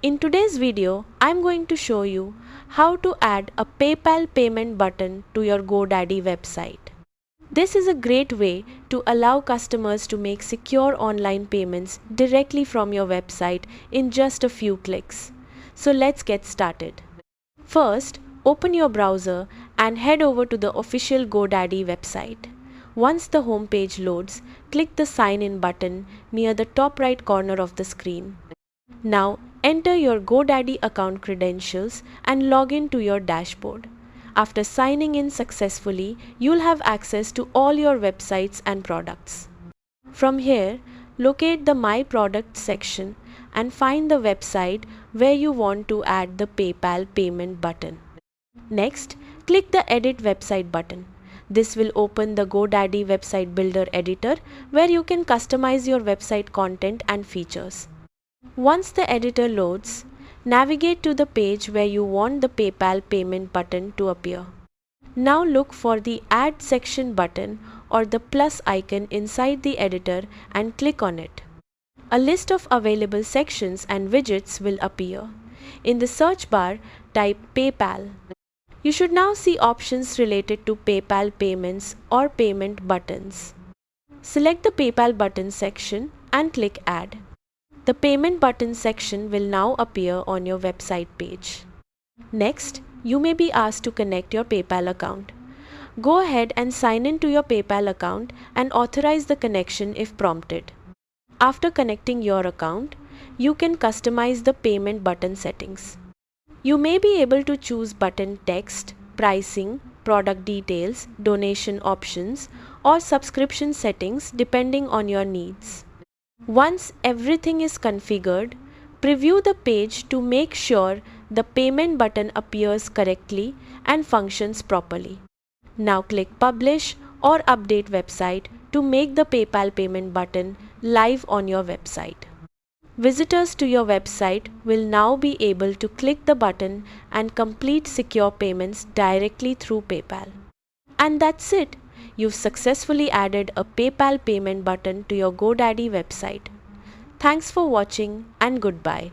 In today's video, I'm going to show you how to add a PayPal payment button to your Godaddy website. This is a great way to allow customers to make secure online payments directly from your website in just a few clicks. So let's get started. First, open your browser and head over to the official Godaddy website. Once the home page loads, click the Sign In button near the top right corner of the screen. Now, enter your Godaddy account credentials and log in to your dashboard. After signing in successfully, you'll have access to all your websites and products. From here, locate the My Product section and find the website where you want to add the PayPal payment button. Next, click the Edit Website button. This will open the Godaddy Website Builder editor where you can customize your website content and features. Once the editor loads, navigate to the page where you want the PayPal payment button to appear. Now look for the Add Section button or the plus icon inside the editor and click on it. A list of available sections and widgets will appear. In the search bar, type PayPal. You should now see options related to PayPal payments or payment buttons. Select the PayPal button section and click Add. The payment button section will now appear on your website page. Next, you may be asked to connect your PayPal account. Go ahead and sign in to your PayPal account and authorize the connection if prompted. After connecting your account, you can customize the payment button settings. You may be able to choose button text, pricing, product details, donation options, or subscription settings depending on your needs. Once everything is configured, preview the page to make sure the payment button appears correctly and functions properly. Now click Publish or Update Website to make the PayPal payment button live on your website. Visitors to your website will now be able to click the button and complete secure payments directly through PayPal. And that's it. You've successfully added a PayPal payment button to your Godaddy website. Thanks for watching and goodbye.